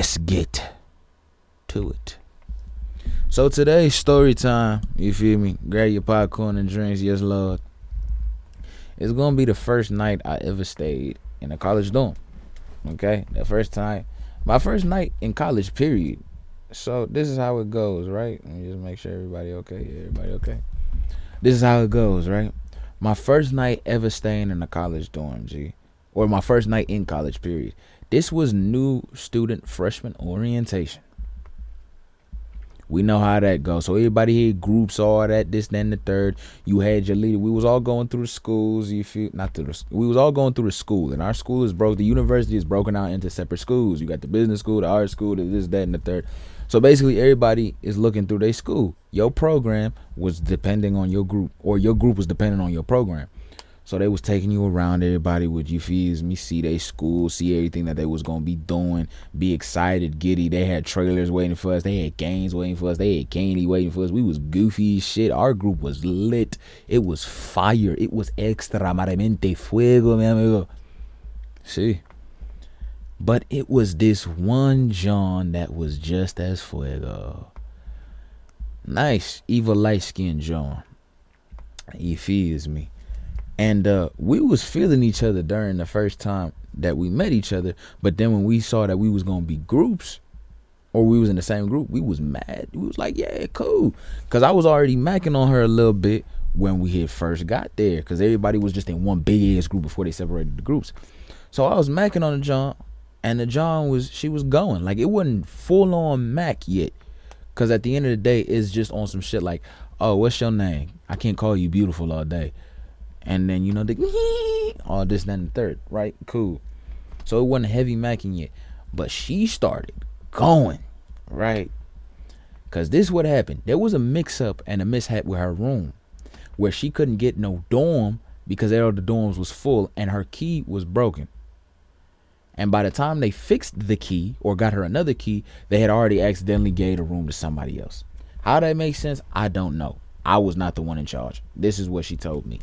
Let's get to it. So today's story time, you feel me? Grab your popcorn and drinks, yes Lord. It's gonna be the first night I ever stayed in a college dorm. Okay? The first time. My first night in college, period. So this is how it goes, right? Let me just make sure everybody okay. Yeah, everybody okay. This is how it goes, right? My first night ever staying in a college dorm, G. Or my first night in college, period. This was new student freshman orientation. We know how that goes. So everybody had groups, all that, this, then the third. You had your leader. We was all going through the schools. You feel not through the. We was all going through the school, and our school is broke. The university is broken out into separate schools. You got the business school, the art school, the this, that, and the third. So basically, everybody is looking through their school. Your program was depending on your group, or your group was depending on your program. So they was taking you around. Everybody would, you feels me, see their school, see everything that they was gonna be doing, be excited, giddy. They had trailers waiting for us. They had games waiting for us. They had candy waiting for us. We was goofy as shit. Our group was lit. It was fire. It was extramadamente fuego, mi amigo. See, but it was this one John that was just as fuego. Nice, evil light skinned John. He feels me. And we was feeling each other during the first time that we met each other. But then when we saw that we was going to be groups, or we was in the same group, we was mad. We was like, yeah, cool. Because I was already macking on her a little bit when we had first got there. Because everybody was just in one big ass group before they separated the groups. So I was macking on the John. And the John she was going. Like, it wasn't full on mac yet. Because at the end of the day, it's just on some shit like, oh, what's your name? I can't call you beautiful all day. And then, all this, then the third, right? Cool. So it wasn't heavy macking yet. But she started going, right? Because this is what happened. There was a mix-up and a mishap with her room where she couldn't get no dorm because all the dorms was full and her key was broken. And by the time they fixed the key or got her another key, they had already accidentally gave the room to somebody else. How that makes sense, I don't know. I was not the one in charge. This is what she told me.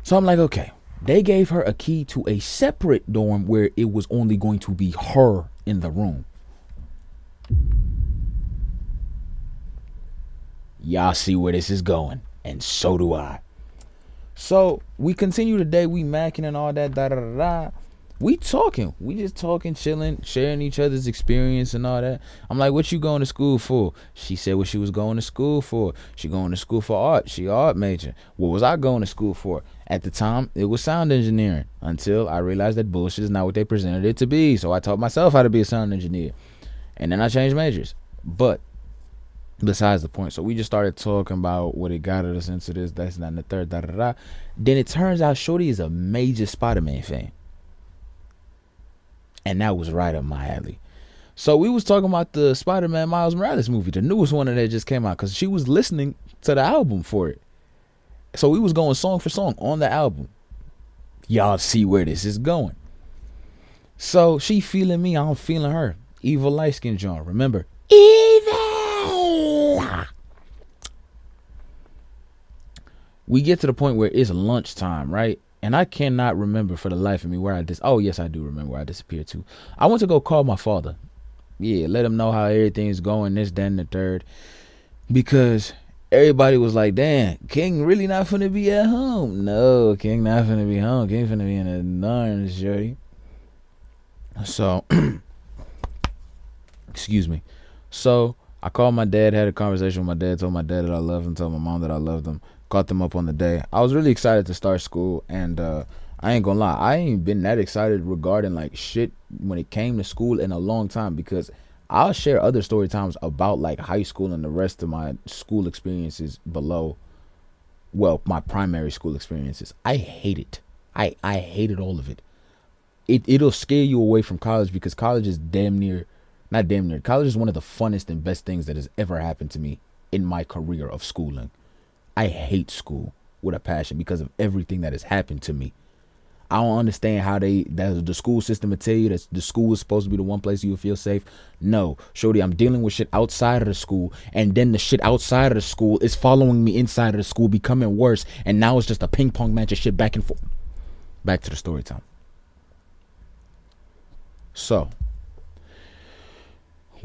So I'm like, okay, they gave her a key to a separate dorm where it was only going to be her in the room. Y'all see where this is going, and so do I. So we continue today, we macking and all that, da-da-da-da. We talking. We just talking, chilling, sharing each other's experience and all that. I'm like, what you going to school for? She said what she was going to school for. She going to school for art. She art major. What was I going to school for? At the time, it was sound engineering until I realized that bullshit is not what they presented it to be. So I taught myself how to be a sound engineer. And then I changed majors. But besides the point. So we just started talking about what it got us into this, that's not the third, da-da-da. Then it turns out Shorty is a major Spider-Man fan. And that was right up my alley. So we was talking about the Spider-Man Miles Morales movie, the newest one that just came out, because she was listening to the album for it. So we was going song for song on the album. Y'all see where this is going. So she feeling me, I'm feeling her. Evil light skin John. Remember? Evil. We get to the point where it's lunchtime, right? And I cannot remember for the life of me where oh yes, I do remember where I disappeared to. I went to go call my father. Yeah, let him know how everything's going, this, then, and the third. Because everybody was like, damn, King really not finna be at home. No, King not finna be home. King finna be in a darn shorty. So, excuse me. So, I called my dad, had a conversation with my dad, told my dad that I loved him, told my mom that I loved him. Caught them up on the day. I was really excited to start school, and I ain't gonna lie, I ain't been that excited regarding like shit when it came to school in a long time, because I'll share other story times about like high school and the rest of my school experiences below. Well, my primary school experiences. I hate it. I hated all of it. It'll scare you away from college, because college is not damn near. College is one of the funnest and best things that has ever happened to me in my career of schooling. I hate school with a passion because of everything that has happened to me. I don't understand how the school system would tell you that the school is supposed to be the one place you would feel safe. No, shorty, I'm dealing with shit outside of the school, and then the shit outside of the school is following me inside of the school, becoming worse, and now it's just a ping pong match of shit back and forth. Back to the story time. So,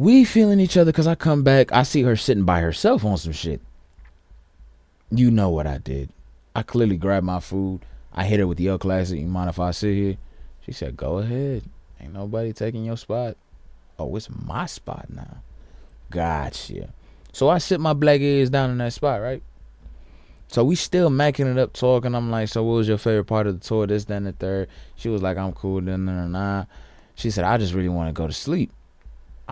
We feeling each other because I come back. I see her sitting by herself on some shit. You know what I did. I clearly grabbed my food. I hit her with the L classic. You mind if I sit here? She said, go ahead. Ain't nobody taking your spot. Oh, it's my spot now. Gotcha. So I sit my black ass down in that spot, right? So we still macking it up, talking. I'm like, so what was your favorite part of the tour? This, then the third. She was like, I'm cool. Nah. She said, I just really want to go to sleep.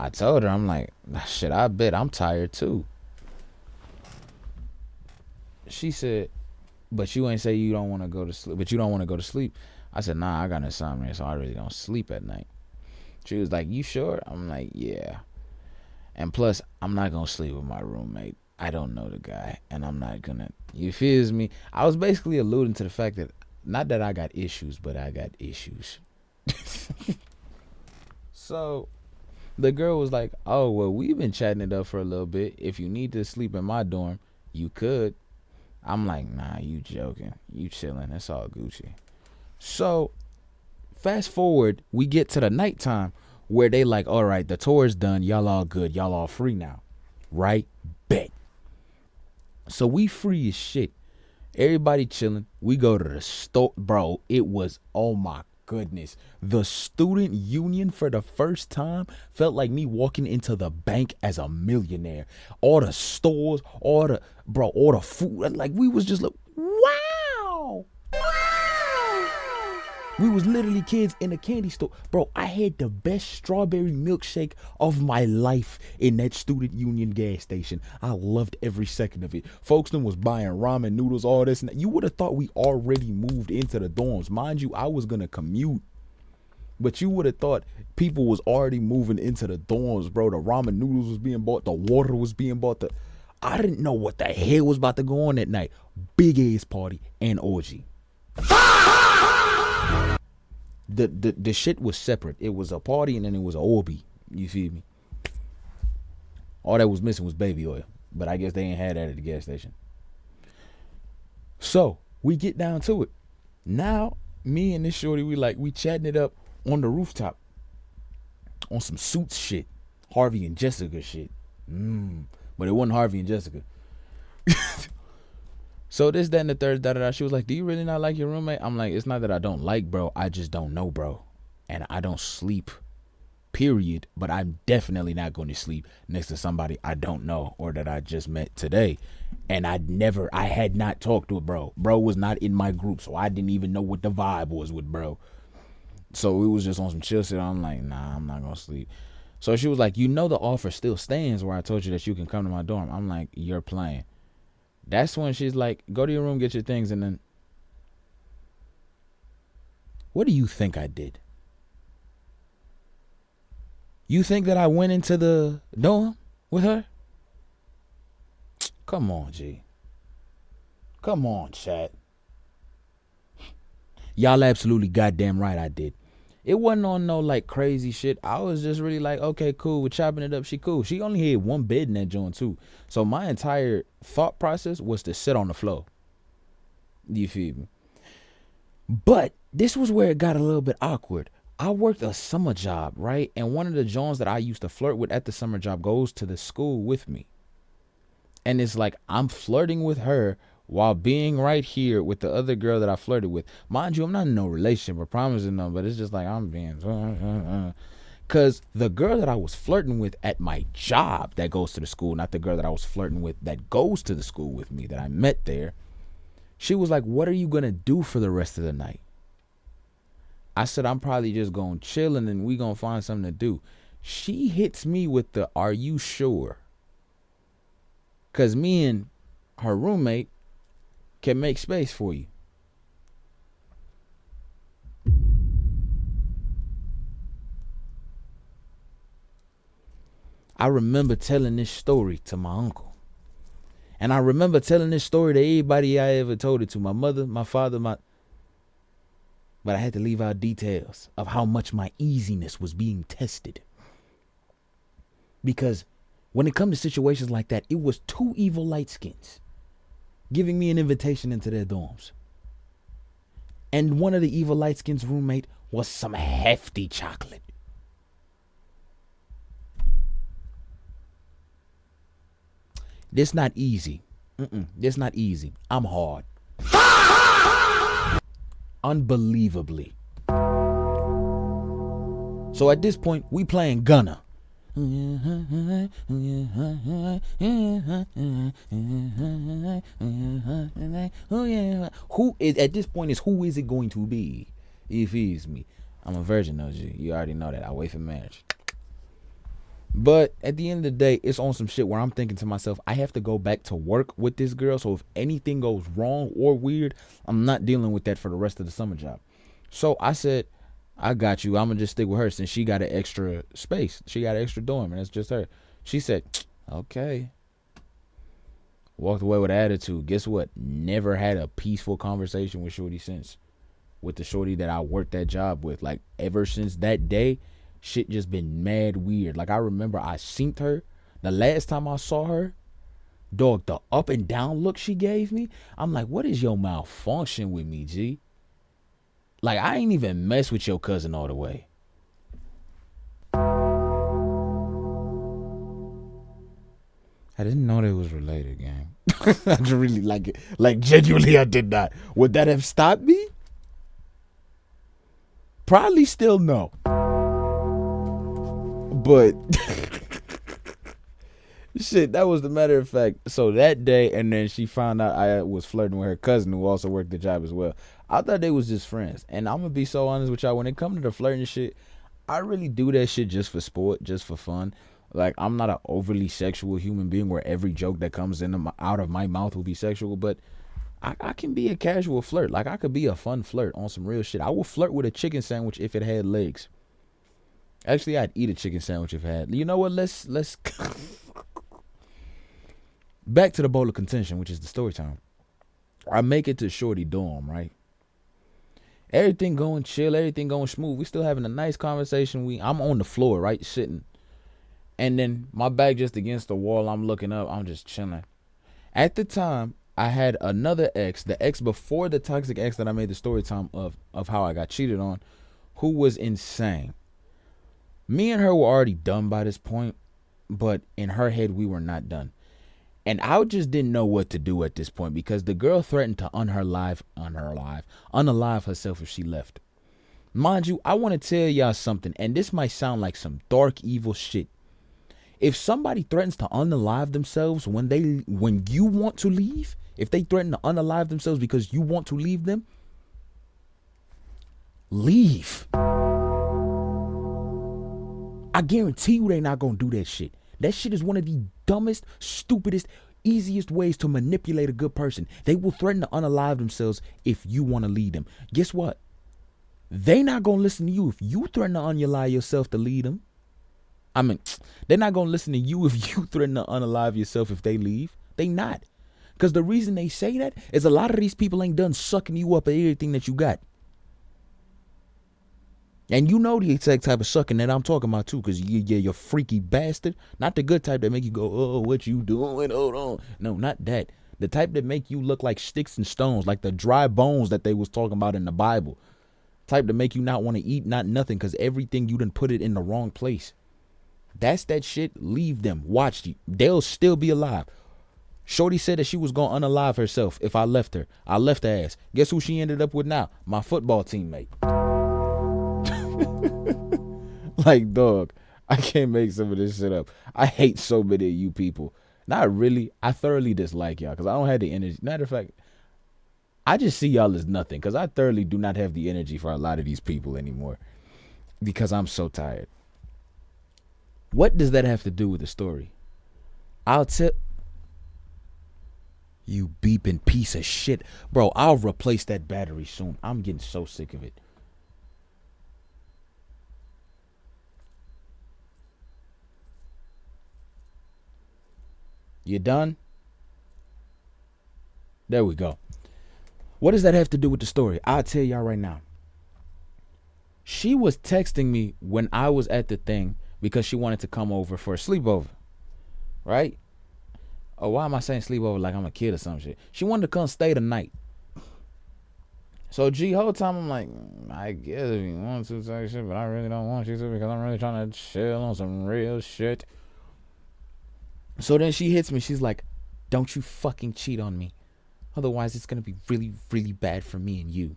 I told her, I'm like, shit, I bet I'm tired too. She said, but you ain't say you don't want to go to sleep. But you don't want to go to sleep. I said, nah, I got insomnia, so I really don't sleep at night. She was like, you sure? I'm like, yeah. And plus, I'm not going to sleep with my roommate. I don't know the guy, and I'm not going to, you feels me? I was basically alluding to the fact that, not that I got issues, but I got issues. So, the girl was like, oh, well, we've been chatting it up for a little bit. If you need to sleep in my dorm, you could. I'm like, nah, you joking. You chilling. It's all Gucci. So, fast forward, we get to the nighttime where they like, all right, the tour is done. Y'all all good. Y'all all free now. Right? Bet. So we free as shit. Everybody chilling. We go to the store. Bro, it was, oh my goodness. The student union for the first time felt like me walking into the bank as a millionaire. All the stores, all the food. Like we was just like, wow. We was literally kids in a candy store. Bro, I had the best strawberry milkshake of my life in that student union gas station. I loved every second of it. Folks then was buying ramen noodles, all this and that. You would have thought we already moved into the dorms. Mind you, I was going to commute. But you would have thought people was already moving into the dorms, bro. The ramen noodles was being bought. The water was being bought. I didn't know what the hell was about to go on that night. Big ass party and orgy. The shit was separate. It was a party and then it was a orby. You feel me? All that was missing was baby oil. But I guess they ain't had that at the gas station. So we get down to it. Now me and this shorty, we chatting it up on the rooftop. On some Suits shit. Harvey and Jessica shit. But it wasn't Harvey and Jessica. So this, that, and the third, da-da-da. She was like, do you really not like your roommate? I'm like, it's not that I don't like bro. I just don't know bro. And I don't sleep, period. But I'm definitely not going to sleep next to somebody I don't know or that I just met today. And I had not talked to a bro. Bro was not in my group, so I didn't even know what the vibe was with bro. So it was just on some chill shit. I'm like, nah, I'm not going to sleep. So she was like, you know the offer still stands where I told you that you can come to my dorm. I'm like, you're playing. That's when she's like, go to your room, get your things, and then, what do you think I did? You think that I went into the dorm with her? Come on, G. Come on, chat. Y'all absolutely goddamn right I did. It wasn't on no like crazy shit. I was just really like, okay, cool. We're chopping it up. She cool. She only had one bed in that joint too. So my entire thought process was to sit on the floor. You feel me? But this was where it got a little bit awkward. I worked a summer job, right? And one of the Jones that I used to flirt with at the summer job goes to the school with me. And it's like I'm flirting with her while being right here with the other girl that I flirted with. Mind you, I'm not in no relationship or promising them, but it's just like I'm being... Because the girl that I was flirting with at my job that goes to the school, not the girl that I was flirting with that goes to the school with me that I met there, she was like, what are you going to do for the rest of the night? I said, I'm probably just going to chill and then we going to find something to do. She hits me with the, are you sure? Because me and her roommate can make space for you. I remember telling this story to my uncle. And I remember telling this story to everybody I ever told it to. My mother, my father, but I had to leave out details of how much my easiness was being tested. Because when it comes to situations like that, it was two evil light skins giving me an invitation into their dorms. And one of the evil light skins' roommate was some hefty chocolate. This not easy. This not easy. I'm hard. Unbelievably. So at this point, we playing Gunna. Who is at this point is who is it going to be? You feels me? I'm a virgin, OG. You already know that. I wait for marriage. But at the end of the day, it's on some shit where I'm thinking to myself, I have to go back to work with this girl. So if anything goes wrong or weird, I'm not dealing with that for the rest of the summer job. So I said, I got you. I'm going to just stick with her since she got an extra space. She got an extra dorm, and that's just her. She said, okay. Walked away with an attitude. Guess what? Never had a peaceful conversation with Shorty since. With the Shorty that I worked that job with. Like, ever since that day, shit just been mad weird. Like, I remember I seen her. The last time I saw her, dog, the up and down look she gave me, I'm like, what is your malfunction with me, G? Like, I ain't even mess with your cousin all the way. I didn't know they was related, gang. I just really like it. Like, genuinely, I did not. Would that have stopped me? Probably still no. But shit, that was the matter of fact. So that day, and then she found out I was flirting with her cousin who also worked the job as well. I thought they was just friends. And I'm going to be so honest with y'all. When it comes to the flirting shit, I really do that shit just for sport, just for fun. Like, I'm not an overly sexual human being where every joke that comes out of my mouth will be sexual. But I can be a casual flirt. Like, I could be a fun flirt on some real shit. I will flirt with a chicken sandwich if it had legs. Actually, I'd eat a chicken sandwich if it had. You know what? Let's back to the bowl of contention, which is the story time. I make it to Shorty dorm, right? Everything going chill, everything going smooth. We still having a nice conversation. I'm on the floor, right, sitting. And then my back just against the wall. I'm looking up. I'm just chilling. At the time, I had another ex, the ex before the toxic ex that I made the story time of how I got cheated on, who was insane. Me and her were already done by this point, but in her head, we were not done. And I just didn't know what to do at this point because the girl threatened to unalive herself if she left. Mind you, I want to tell y'all something, and this might sound like some dark, evil shit. If somebody threatens to unalive themselves when you want to leave, if they threaten to unalive themselves because you want to leave them, leave. I guarantee you they not going to do that shit. That shit is one of the dumbest, stupidest, easiest ways to manipulate a good person. They will threaten to unalive themselves if you want to lead them. Guess what? They not going to listen to you if you threaten to unalive yourself to lead them. I mean, they're not going to listen to you if you threaten to unalive yourself if they leave. They not. Because the reason they say that is a lot of these people ain't done sucking you up at everything that you got. And you know the exact type of sucking that I'm talking about too, because you're freaky bastard. Not the good type that make you go, oh, what you doing? Hold on. No, not that. The type that make you look like sticks and stones, like the dry bones that they was talking about in the Bible. Type to make you not want to eat, not nothing, because everything you done put it in the wrong place. That's that shit. Leave them. Watch you. They'll still be alive. Shorty said that she was going to unalive herself if I left her. I left her ass. Guess who she ended up with now? My football teammate. Like, dog, I can't make some of this shit up. I hate so many of you people. Not really. I thoroughly dislike y'all because I don't have the energy. Matter of fact, I just see y'all as nothing because I thoroughly do not have the energy for a lot of these people anymore because I'm so tired. What does that have to do with the story? I'll tell you, beeping piece of shit. Bro, I'll replace that battery soon. I'm getting so sick of it. You done? There we go. What does that have to do with the story? I'll tell y'all right now. She was texting me when I was at the thing because she wanted to come over for a sleepover. Right? Oh, why am I saying sleepover like I'm a kid or some shit? She wanted to come stay the night. So, whole time I'm like, I guess if you want to say shit, but I really don't want you to because I'm really trying to chill on some real shit. So then she hits me. She's like, Don't you fucking cheat on me. Otherwise, it's going to be really, really bad for me and you.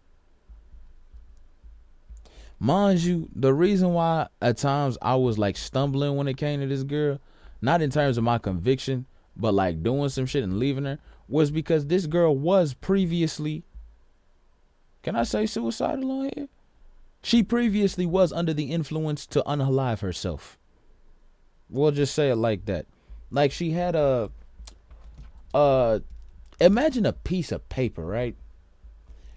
Mind you, the reason why at times I was like stumbling when it came to this girl, not in terms of my conviction, but like doing some shit and leaving her, was because this girl was previously, can I say suicidal on here? She previously was under the influence to unalive herself. We'll just say it like that. Like she had imagine a piece of paper, right?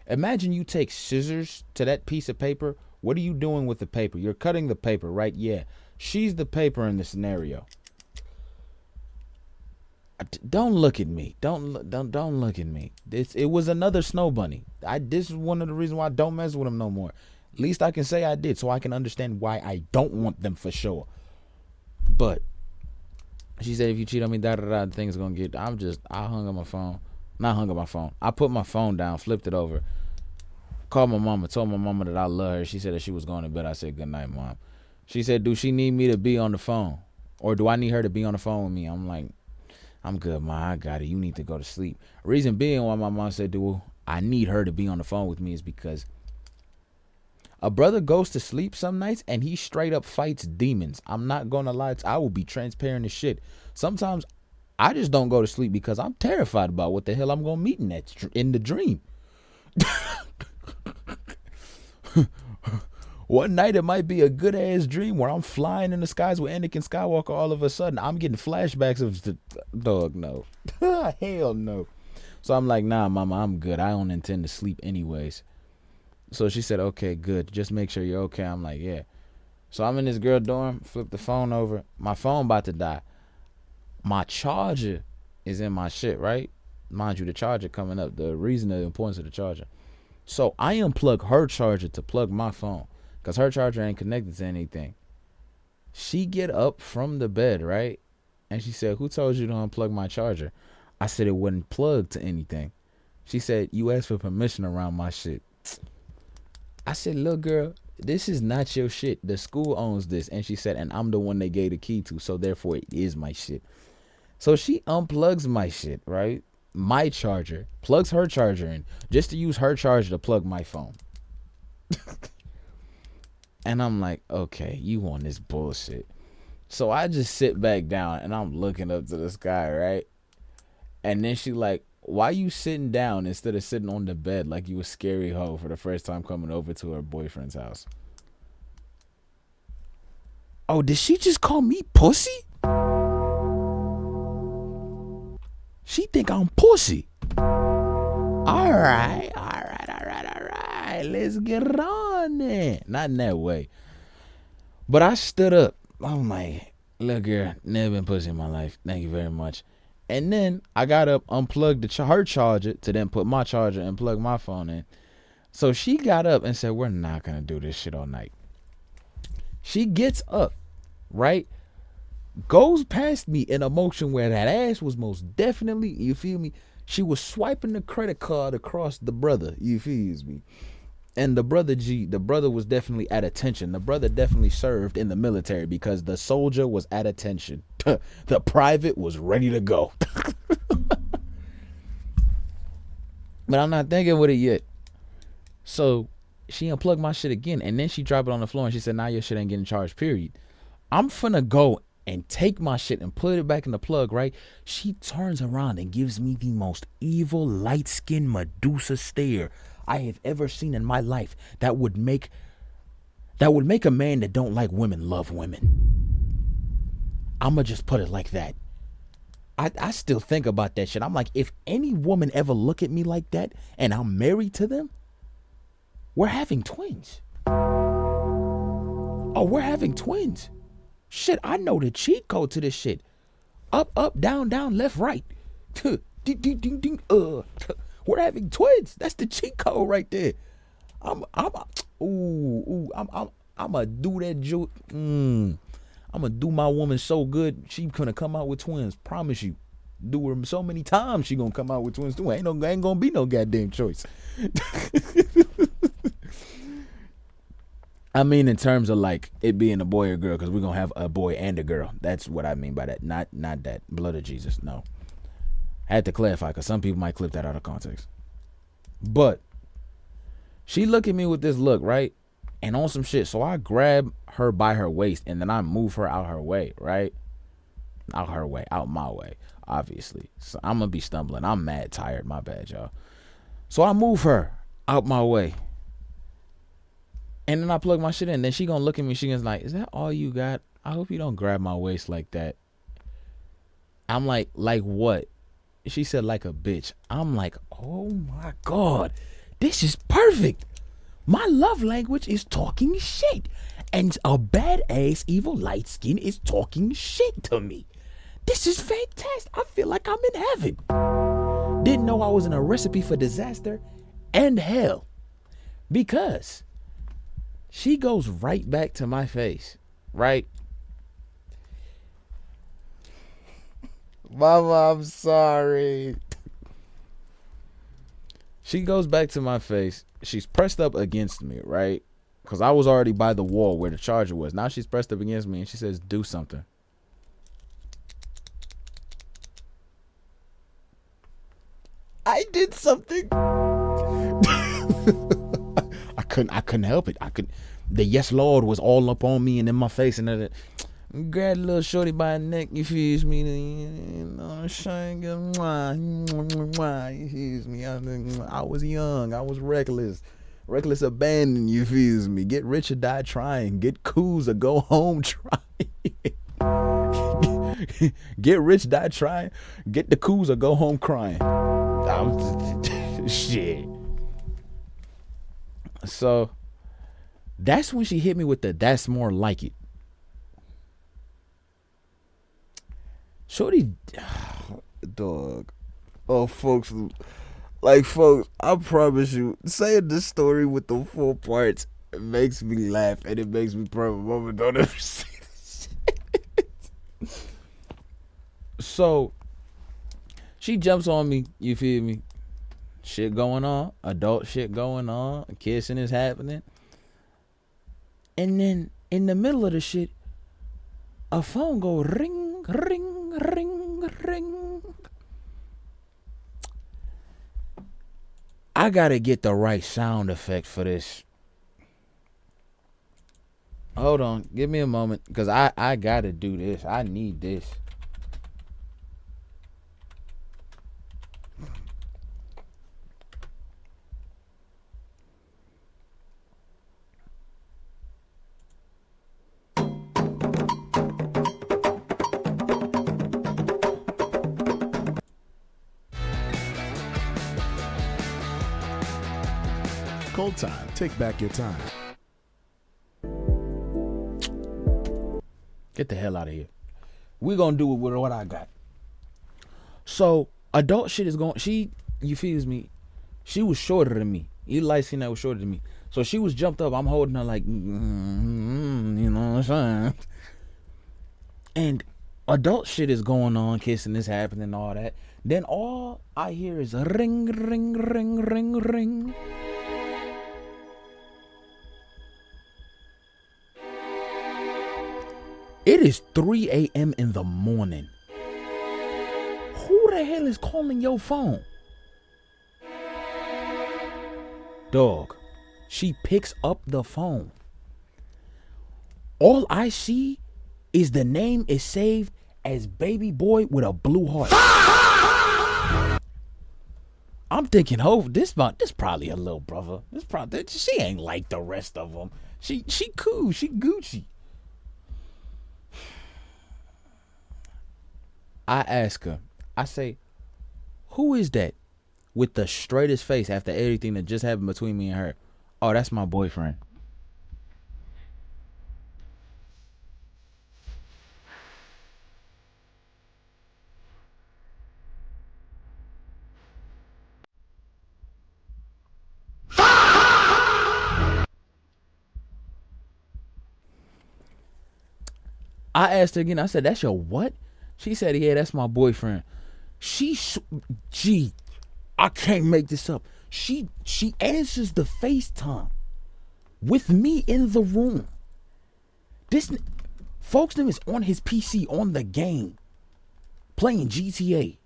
Imagine you take scissors to that piece of paper. What are you doing with the paper? You're cutting the paper, right? Yeah. She's the paper in the scenario. Don't look at me. Don't look at me. It was another snow bunny. This is one of the reasons why I don't mess with them no more. At least I can say I did, so I can understand why I don't want them for sure. But she said if you cheat on me, things gonna get. I hung up my phone. Not hung up my phone. I put my phone down, flipped it over, called my mama, told my mama that I love her. She said that she was going to bed. I said good night, mom. She said, do she need me to be on the phone, or do I need her to be on the phone with me? I'm like, I'm good, ma. I got it. You need to go to sleep. Reason being why my mom said, I need her to be on the phone with me is because a brother goes to sleep some nights and he straight up fights demons. I'm not going to lie. I will be transparent as shit. Sometimes I just don't go to sleep because I'm terrified about what the hell I'm going to meet in the dream. One night it might be a good ass dream where I'm flying in the skies with Anakin Skywalker. All of a sudden I'm getting flashbacks of the dog. No, hell no. So I'm like, nah, mama, I'm good. I don't intend to sleep anyways. So she said, okay, good. Just make sure you're okay. I'm like, yeah. So I'm in this girl dorm, flip the phone over. My phone about to die. My charger is in my shit, right? Mind you, the charger coming up. The reason, the importance of the charger. So I unplug her charger to plug my phone because her charger ain't connected to anything. She get up from the bed, right? And she said, who told you to unplug my charger? I said it wasn't plugged to anything. She said, you asked for permission around my shit. I said, look, girl, this is not your shit. The school owns this. And she said, and I'm the one they gave the key to, so therefore it is my shit. So she unplugs my shit, right? My charger, plugs her charger in just to use her charger to plug my phone. And I'm like, okay, you want this bullshit. So I just sit back down and I'm looking up to the sky, right? And then she like, why you sitting down instead of sitting on the bed like you a scary hoe for the first time coming over to her boyfriend's house? Oh, did she just call me pussy? She think I'm pussy. All right. Let's get it on then. Not in that way. But I stood up. I'm like, look, girl, never been pussy in my life. Thank you very much. And then I got up, unplugged her charger to then put my charger and plug my phone in. So she got up and said, we're not going to do this shit all night. She gets up, right? Goes past me in a motion where that ass was most definitely, you feel me? She was swiping the credit card across the brother, you feel me? And the brother was definitely at attention. The brother definitely served in the military because the soldier was at attention. The private was ready to go. But I'm not thinking with it yet. So she unplugged my shit again and then she dropped it on the floor and she said, nah, your shit ain't getting charged, period. I'm finna go and take my shit and put it back in the plug, right? She turns around and gives me the most evil, light-skinned Medusa stare I have ever seen in my life that would make a man that don't like women love women. I'ma just put it like that. I still think about that shit. I'm like, if any woman ever look at me like that and I'm married to them, we're having twins. Oh, we're having twins. Shit, I know the cheat code to this shit. Up, up, down, down, left, right. Ding, ding, ding, ding. We're having twins. That's the cheat code right there. I'm gonna do that I'm gonna do my woman so good. She gonna come out with twins. Promise you. Do her so many times she gonna come out with twins too. Ain't gonna be no goddamn choice. I mean, in terms of like it being a boy or girl, because we're gonna have a boy and a girl. That's what I mean by that. Not that blood of Jesus. No. I had to clarify because some people might clip that out of context. But she look at me with this look, right? And on some shit. So I grab her by her waist and then I move her out her way, right? Out her way, out my way, obviously. So I'm going to be stumbling. I'm mad tired. My bad, y'all. So I move her out my way. And then I plug my shit in. Then she going to look at me. She gonna like, is that all you got? I hope you don't grab my waist like that. I'm like what? She said, like a bitch. I'm like, oh my God. This is perfect. My love language is talking shit. And a badass evil light skin is talking shit to me. This is fantastic. I feel like I'm in heaven. Didn't know I was in a recipe for disaster and hell. Because she goes right back to my face. Right? Mama, I'm sorry. She goes back to my face. She's pressed up against me, right? Because I was already by the wall where the charger was. Now she's pressed up against me and she says, do something. I did something. I couldn't help it. The yes Lord was all up on me and in my face, and then grabbed a little shorty by the neck, you feel me? You know, you feel me? I was young, I was reckless abandon, you feel me? Get rich or die trying, get coos or go home trying. Get rich, die trying, get the coos or go home crying. Shit. So that's when she hit me with that's more like it. Shorty, dog. Oh, folks, I promise you, saying this story with the full parts, it makes me laugh and it makes me proud. Mama, don't ever say this shit. So she jumps on me, you feel me? Shit going on, adult shit going on, kissing is happening. And then in the middle of the shit, a phone go ring, ring, ring, ring. I gotta get the right sound effect for this. Hold on, give me a moment, because I gotta do this. I need this. Cold Time. Take back your time. Get the hell out of here. We gonna do it with what I got. So adult shit is going. You feel me? She was shorter than me. You light skin that was shorter than me. So she was jumped up. I'm holding her like, you know what I'm saying? And adult shit is going on, kissing is happening, all that. Then all I hear is a ring, ring, ring, ring, ring. It is 3 a.m. in the morning. Who the hell is calling your phone? Dog, she picks up the phone. All I see is the name is saved as Baby Boy with a blue heart. I'm thinking, oh, this probably a little brother. She ain't like the rest of them. She cool, she Gucci. I ask her, I say, who is that with the straightest face after everything that just happened between me and her? Oh, that's my boyfriend. I asked her again, I said, that's your what? She said, yeah, that's my boyfriend. I can't make this up. She answers the FaceTime with me in the room. This folks name is on his PC on the game, playing GTA.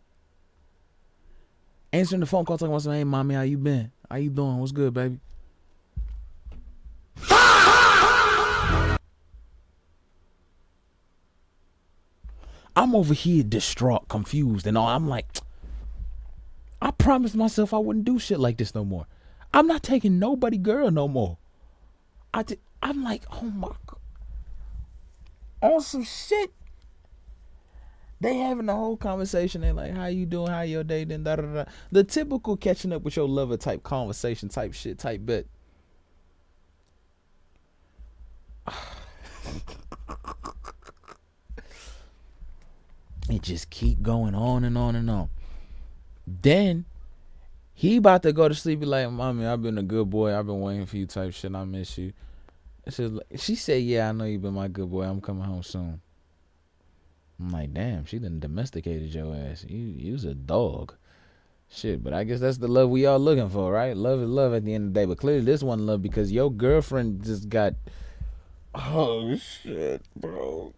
answering the phone call talking about something. Hey, mommy, how you been? How you doing? What's good, baby? I'm over here distraught, confused, and all. I'm like, I promised myself I wouldn't do shit like this no more. I'm not taking nobody girl no more. I'm like, oh my God. On some shit. They having the whole conversation. They like, how you doing? How your day? Then da da da. The typical catching up with your lover type conversation, type shit, type bit. It just keep going on and on and on. Then he about to go to sleep. Be like, mommy, I've been a good boy. I've been waiting for you. Type shit. I miss you. She said, yeah, I know you've been my good boy. I'm coming home soon. I'm like, damn, she done domesticated your ass. You was a dog. Shit, but I guess that's the love we all looking for, right? Love is love at the end of the day. But clearly this one love because your girlfriend just got... Oh, shit, bro.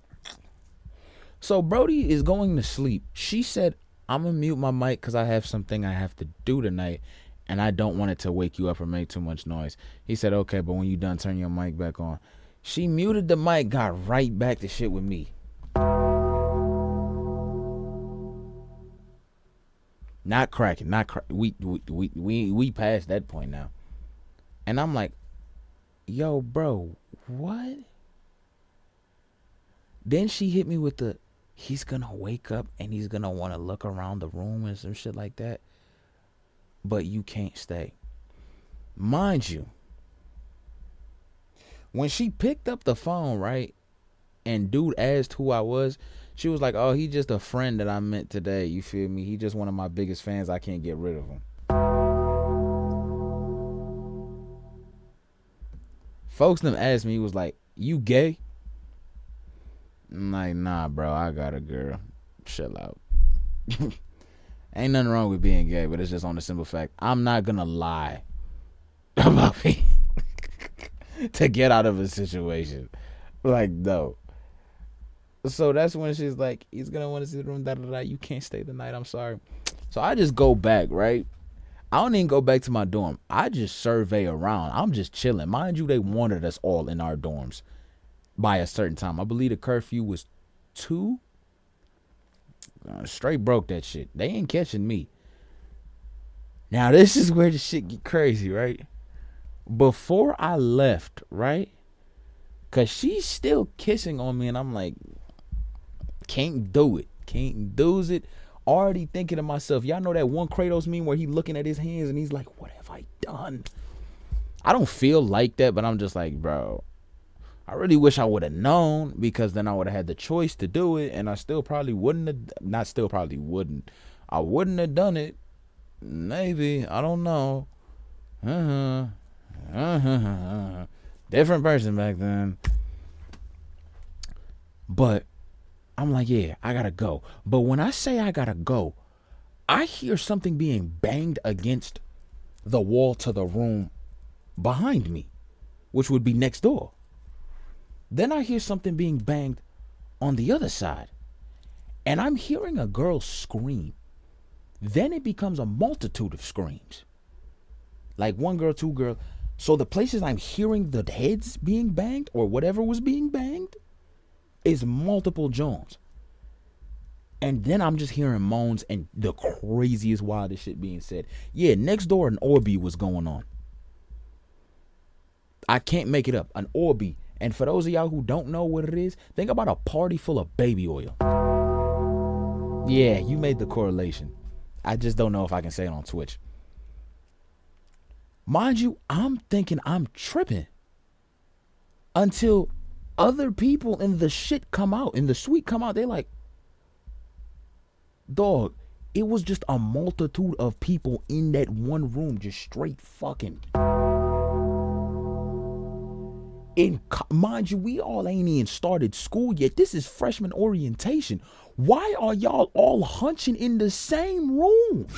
So Brody is going to sleep. She said, I'm going to mute my mic because I have something I have to do tonight, and I don't want it to wake you up or make too much noise. He said, okay, but when you done, turn your mic back on. She muted the mic, got right back to shit with me. Not cracking, we passed that point now. And I'm like, yo, bro, what? Then she hit me with the, he's gonna wake up and he's gonna want to look around the room and some shit like that. But you can't stay. Mind you, when she picked up the phone, right, and dude asked who I was, she was like, oh, he just a friend that I met today. You feel me? He just one of my biggest fans. I can't get rid of him. Folks them asked me, he was like, you gay? I'm like, nah, bro, I got a girl. Chill out. Ain't nothing wrong with being gay, but it's just on the simple fact, I'm not gonna lie about me to get out of a situation. Like, no. So that's when she's like, he's gonna want to see the room, da da da. You can't stay the night. I'm sorry. So I just go back, right? I don't even go back to my dorm. I just survey around. I'm just chilling. Mind you, they wanted us all in our dorms by a certain time. I believe the curfew was 2. Straight broke that shit. They ain't catching me. Now this is where the shit get crazy, right? Before I left, right? Cause she's still kissing on me, and I'm like, can't do it. Can't do it. Already thinking to myself, y'all know that one Kratos meme where he looking at his hands and he's like, what have I done? I don't feel like that, but I'm just like, bro, I really wish I would have known, because then I would have had the choice to do it, and I still probably wouldn't have, not still probably wouldn't. I wouldn't have done it. Maybe. I don't know. Different person back then. But I'm like, yeah, I gotta go. But when I say I gotta go, I hear something being banged against the wall to the room behind me, which would be next door. Then I hear something being banged on the other side, and I'm hearing a girl scream. Then it becomes a multitude of screams. Like one girl, two girls. So the places I'm hearing the heads being banged or whatever was being banged is multiple Jones. And then I'm just hearing moans and the craziest, wildest shit being said. Yeah, next door an Orby was going on. I can't make it up. An Orby. And for those of y'all who don't know what it is, think about a party full of baby oil. Yeah, you made the correlation. I just don't know if I can say it on Twitch. Mind you, I'm thinking I'm tripping until other people in the shit come out, in the suite come out. They're like, dog, it was just a multitude of people in that one room just straight fucking. And mind you, we all ain't even started school yet. This is freshman orientation. Why are y'all all hunching in the same room?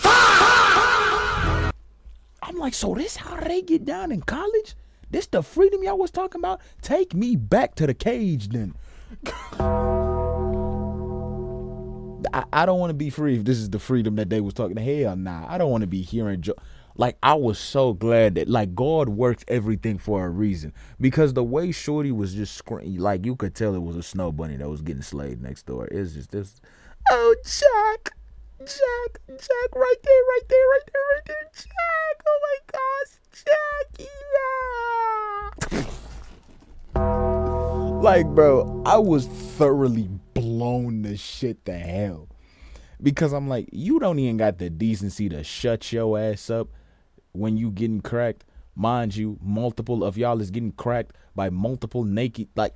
I'm like, so this how they get down in college? This the freedom y'all was talking about? Take me back to the cage then. I don't want to be free if this is the freedom that they was talking. Hell nah. I don't want to be hearing like, I was so glad that, like, God works everything for a reason, because the way Shorty was just screaming, like, you could tell it was a snow bunny that was getting slayed next door. It's just this. Oh, Jack, right there, Jack. Oh my gosh, Jack, yeah. Like, bro, I was thoroughly blown the shit to hell, because I'm like, you don't even got the decency to shut your ass up when you getting cracked. Mind you, multiple of y'all is getting cracked by multiple naked, like,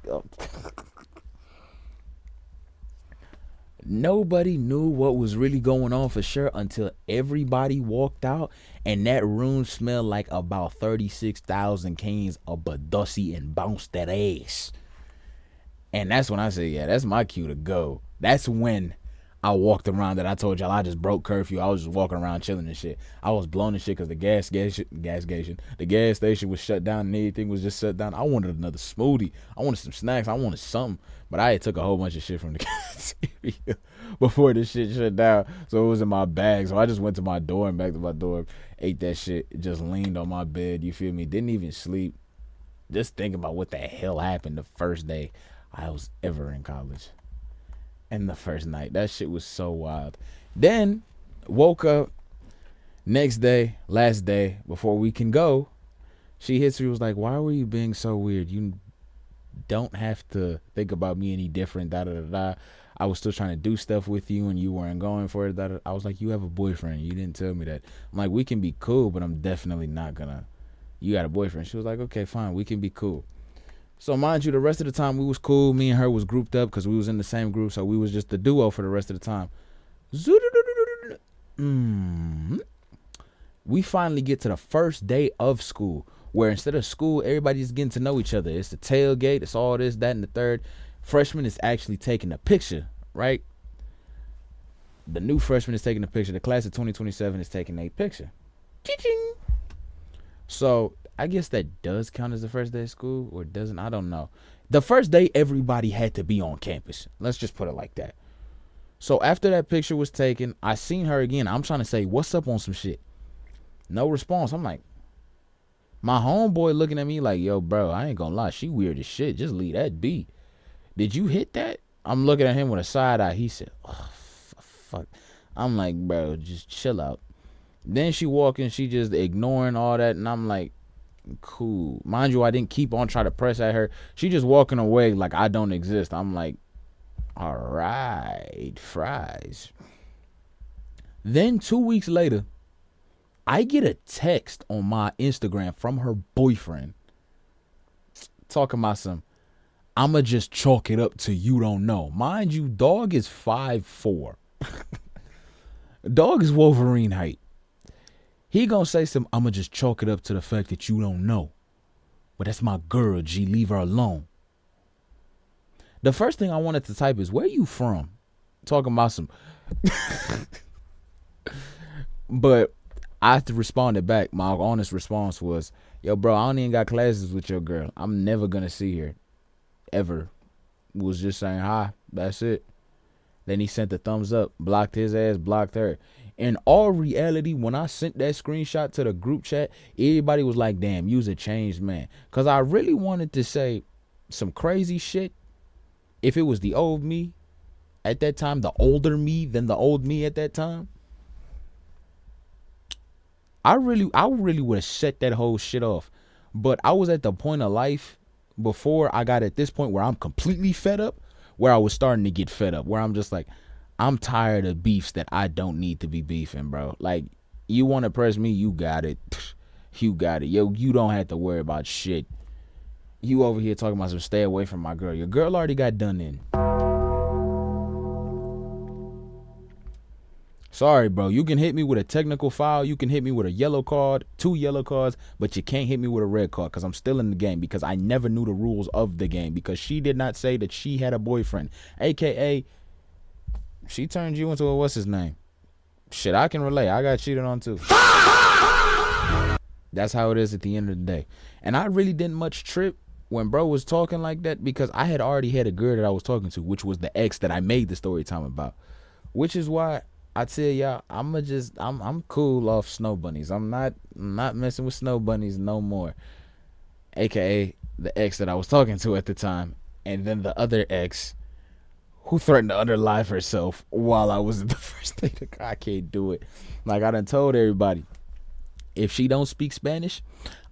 nobody knew what was really going on for sure until everybody walked out, and that room smelled like about 36,000 cans of Badussi and bounced that ass. And that's when I said, yeah, that's my cue to go. That's when I walked around that I told y'all I just broke curfew. I was just walking around chilling and shit. I was blown and shit because the gas station was shut down and everything was just shut down. I wanted another smoothie. I wanted some snacks. I wanted something. But I had took a whole bunch of shit from the cafeteria before this shit shut down. So it was in my bag. So I just went to my door and back to my door, ate that shit, just leaned on my bed. You feel me? Didn't even sleep. Just thinking about what the hell happened the first day I was ever in college. And the first night, that shit was so wild. Then woke up next day, last day before we can go. She hits me, was like, why were you being so weird? You don't have to think about me any different. Da da da da. I was still trying to do stuff with you and you weren't going for it. Da, da. I was like, you have a boyfriend. You didn't tell me that. I'm like, we can be cool, but I'm definitely not gonna. You got a boyfriend. She was like, okay, fine, we can be cool. So mind you, the rest of the time we was cool. Me and her was grouped up because we was in the same group, so we was just the duo for the rest of the time. We finally get to the first day of school, where instead of school, everybody's getting to know each other. It's the tailgate, it's all this, that, and the third. Freshman is actually taking a picture, right? The new freshman is taking a picture. The class of 2027 is taking a picture. Ching. So I guess that does count as the first day of school, or doesn't. I don't know. The first day, everybody had to be on campus. Let's just put it like that. So after that picture was taken, I seen her again. I'm trying to say, what's up on some shit? No response. I'm like, my homeboy looking at me like, yo, bro, I ain't gonna lie. She weird as shit. Just leave that be. Did you hit that? I'm looking at him with a side eye. He said, oh, fuck. I'm like, bro, just chill out. Then she walking, she just ignoring all that, and I'm like, cool. Mind you, I didn't keep on trying to press at her. She just walking away like I don't exist. I'm like, all right, fries. Then 2 weeks later, I get a text on my Instagram from her boyfriend talking about some, I'ma just chalk it up to you don't know. Mind you, dog is 5'4". Dog is Wolverine height. He gonna say some, I'ma just chalk it up to the fact that you don't know. But that's my girl, G. Leave her alone. The first thing I wanted to type is, where you from? Talking about some. But I responded back. My honest response was, yo, bro, I don't even got classes with your girl. I'm never gonna see her. Ever. Was just saying hi. That's it. Then he sent the thumbs up. Blocked his ass, blocked her. In all reality, when I sent that screenshot to the group chat, everybody was like, damn, you's a changed man. Because I really wanted to say some crazy shit. If it was the old me at that time, the older me than the old me at that time, I really would have set that whole shit off. But I was at the point of life before I got at this point where I'm completely fed up, where I was starting to get fed up, where I'm just like, I'm tired of beefs that I don't need to be beefing, bro. Like, you want to press me, you got it. You got it. Yo, you don't have to worry about shit. You over here talking about some stay away from my girl. Your girl already got done in. Sorry, bro. You can hit me with a technical foul. You can hit me with a yellow card, 2 yellow cards, but you can't hit me with a red card because I'm still in the game, because I never knew the rules of the game, because she did not say that she had a boyfriend, a.k.a. she turned you into a what's his name. Shit, I can relate. I got cheated on too. That's how it is at the end of the day. And I really didn't much trip when bro was talking like that, because I had already had a girl that I was talking to, which was the ex that I made the story time about. Which is why I tell y'all, I'm cool off snow bunnies. I'm not messing with snow bunnies no more. AKA the ex that I was talking to at the time, and then the other ex who threatened to underlive herself while I was in the first date. I can't do it. Like I done told everybody, if she don't speak Spanish,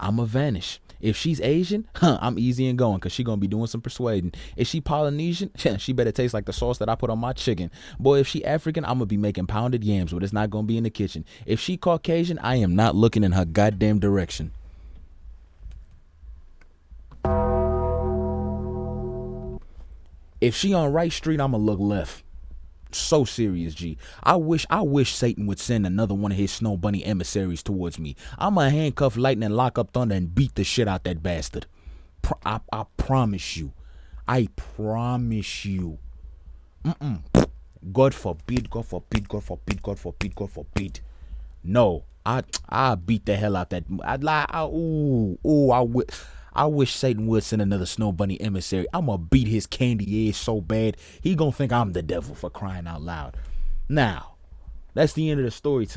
I'ma vanish. If she's Asian, I'm easy and going because she gonna be doing some persuading. If she Polynesian, she better taste like the sauce that I put on my chicken. Boy, if she African, I'm gonna be making pounded yams, but it's not gonna be in the kitchen. If she Caucasian, I am not looking in her goddamn direction. If she on Right Street, I'ma look left. So serious, G. I wish Satan would send another one of his snow bunny emissaries towards me. I'ma handcuff lightning, lock up thunder, and beat the shit out that bastard. I promise you. I promise you. God forbid, God forbid, God forbid, God forbid, God forbid. No, I beat the hell out that. I wish Satan would send another snow bunny emissary. I'ma beat his candy ass so bad he gonna think I'm the devil, for crying out loud. Now, that's the end of the story time.